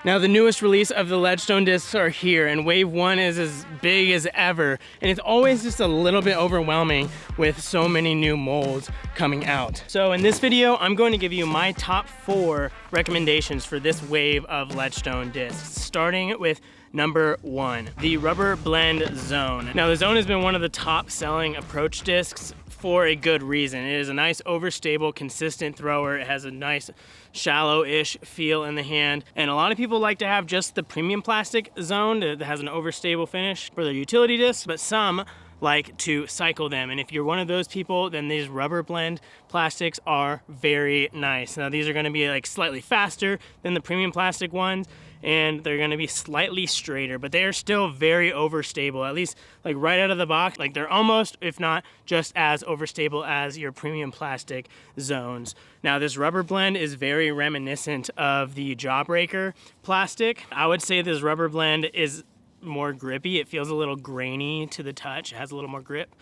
Now the newest release of the Ledgestone discs are here, and Wave 1 is as big as ever, and it's always just a little bit overwhelming with so many new molds coming out. So in this video, I'm going to give you my top 4 recommendations for this wave of Ledgestone discs, starting with number 1, the Rubber Blend Zone. Now the Zone has been one of the top selling approach discs for a good reason. It is a nice overstable, consistent thrower. It has a nice shallow-ish feel in the hand. And a lot of people like to have just the premium plastic Zone that has an overstable finish for their utility discs, but some like to cycle them. And if you're one of those people, then these rubber blend plastics are very nice. Now these are gonna be like slightly faster than the premium plastic ones, and they're gonna be slightly straighter, but they are still very overstable, at least like right out of the box. Like they're almost, if not just as overstable as your premium plastic Zones. Now this rubber blend is very reminiscent of the Jawbreaker plastic. I would say this rubber blend is more grippy. It feels a little grainy to the touch. It has a little more grip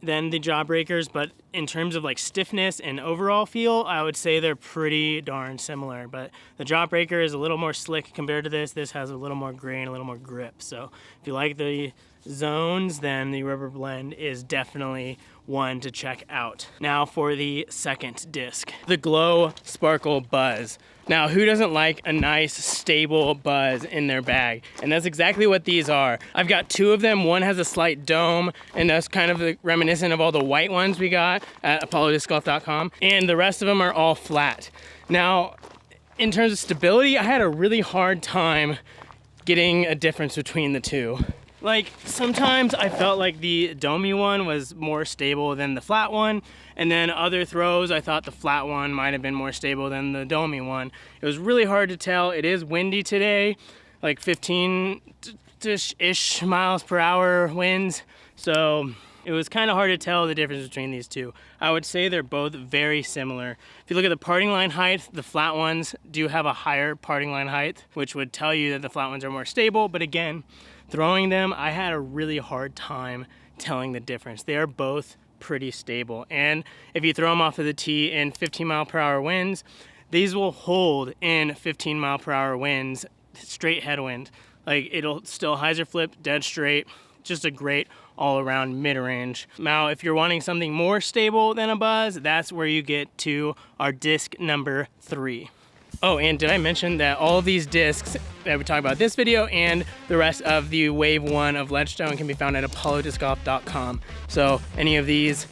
than the Jawbreakers, but in terms of like stiffness and overall feel, I would say they're pretty darn similar. But the Jawbreaker is a little more slick compared to this. This has a little more grain, a little more grip. So if you like the Zones, then the Rubber Blend is definitely one to check out. Now for the second disc, the Glow Sparkle Buzz. Now, who doesn't like a nice, stable buzz in their bag? And that's exactly what these are. I've got 2 of them. One has a slight dome, and that's kind of reminiscent of all the white ones we got at apollodiscgolf.com. And the rest of them are all flat. Now, in terms of stability, I had a really hard time getting a difference between the two. Like, sometimes I felt like the domey one was more stable than the flat one, and then other throws, I thought the flat one might have been more stable than the domey one. It was really hard to tell. It is windy today, like 15-ish miles per hour winds, so it was kind of hard to tell the difference between these two. I would say they're both very similar. If you look at the parting line height, the flat ones do have a higher parting line height, which would tell you that the flat ones are more stable, but again, throwing them, I had a really hard time telling the difference. They are both pretty stable. And if you throw them off of the tee in 15 mile per hour winds, these will hold in 15 mile per hour winds, straight headwind. Like it'll still hyzer flip, dead straight, just a great all around mid-range. Now, if you're wanting something more stable than a buzz, that's where you get to our disc number 3. Oh, and did I mention that all of these discs that we talk about this video and the rest of the Wave 1 of Ledgestone can be found at apollodiscgolf.com. So any of these,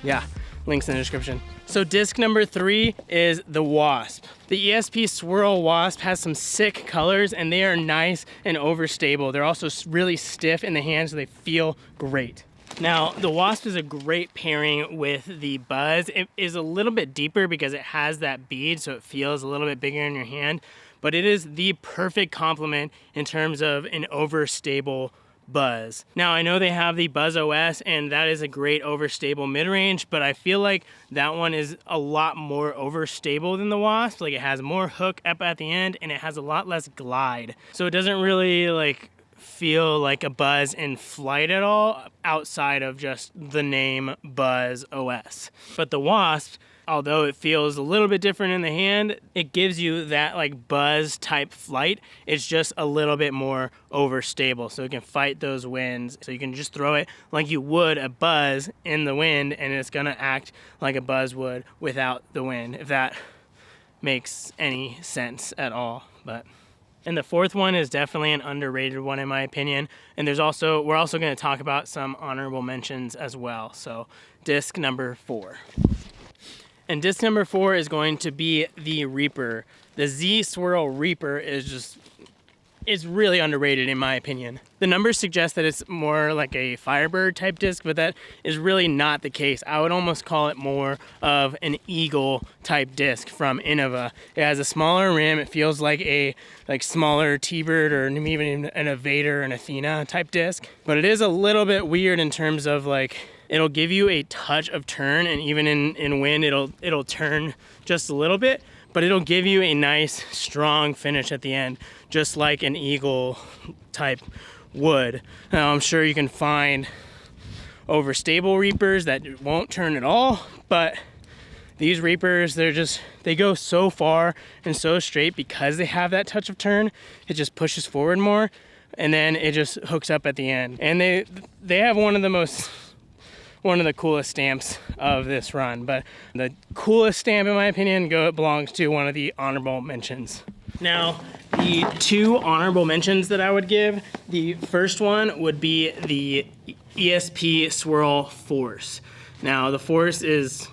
yeah, links in the description. So disc number 3 is the Wasp. The ESP Swirl Wasp has some sick colors, and they are nice and overstable. They're also really stiff in the hands, so they feel great. Now, the Wasp is a great pairing with the Buzz. It is a little bit deeper because it has that bead, so it feels a little bit bigger in your hand, but it is the perfect complement in terms of an overstable buzz. Now, I know they have the Buzz OS, and that is a great overstable mid-range, but I feel like that one is a lot more overstable than the Wasp. Like, it has more hook up at the end, and it has a lot less glide. So it doesn't really, like, feel like a Buzz in flight at all outside of just the name Buzz OS. But the Wasp, although it feels a little bit different in the hand, it gives you that like Buzz type flight. It's just a little bit more overstable, so it can fight those winds. So you can just throw it like you would a Buzz in the wind, and it's gonna act like a Buzz would without the wind, if that makes any sense at all. And the fourth one is definitely an underrated one in my opinion. And we're also going to talk about some honorable mentions as well. So disc number 4. And disc number 4 is going to be the Reaper. The Z Swirl Reaper is really underrated in my opinion. The numbers suggest that it's more like a Firebird type disc, but that is really not the case. I would almost call it more of an Eagle type disc from Innova. It has a smaller rim. It feels like a smaller T-Bird or even an Evader and Athena type disc. But it is a little bit weird in terms of like, it'll give you a touch of turn, and even in wind, it'll turn just a little bit, but it'll give you a nice strong finish at the end, just like an Eagle type would. Now I'm sure you can find overstable Reapers that won't turn at all, but These Reapers, they go so far and so straight because they have that touch of turn. It just pushes forward more, and then it just hooks up at the end. And they have one of the coolest stamps of this run, but the coolest stamp in my opinion belongs to one of the honorable mentions. Now, the 2 honorable mentions that I would give, the first one would be the ESP Swirl Force. Now, the Force it's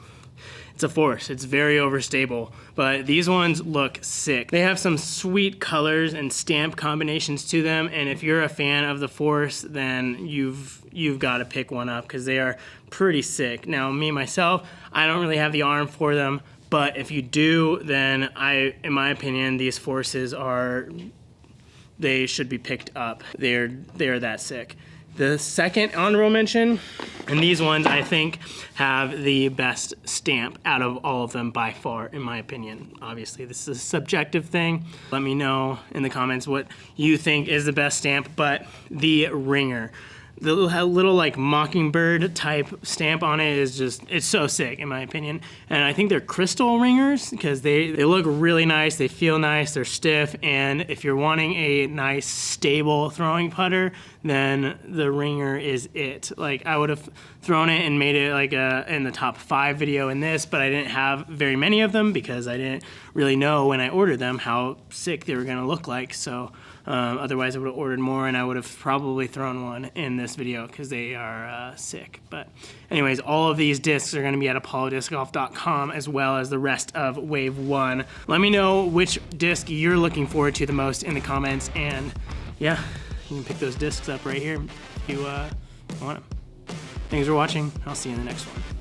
a Force. It's very overstable, but these ones look sick. They have some sweet colors and stamp combinations to them, and if you're a fan of the Force, then you've got to pick one up because they are pretty sick. Now, me myself, I don't really have the arm for them, but if you do, then in my opinion, these Forces they should be picked up. They're that sick. The second honorable mention, and these ones I think have the best stamp out of all of them by far, in my opinion. Obviously, this is a subjective thing. Let me know in the comments what you think is the best stamp, but the Ringer. The little like mockingbird type stamp on it is it's so sick in my opinion. And I think they're crystal ringers because they look really nice, they feel nice, they're stiff, and if you're wanting a nice stable throwing putter, then the Ringer is it. Like I would have thrown it and made it like in the top 5 video in this, but I didn't have very many of them because I didn't really know when I ordered them how sick they were gonna look like. So otherwise I would have ordered more and I would have probably thrown one in this video because they are sick. But anyways, all of these discs are going to be at apollodiscgolf.com as well as the rest of Wave One. Let me know which disc you're looking forward to the most in the comments, and yeah, you can pick those discs up right here if you want them. Thanks for watching. I'll see you in the next one.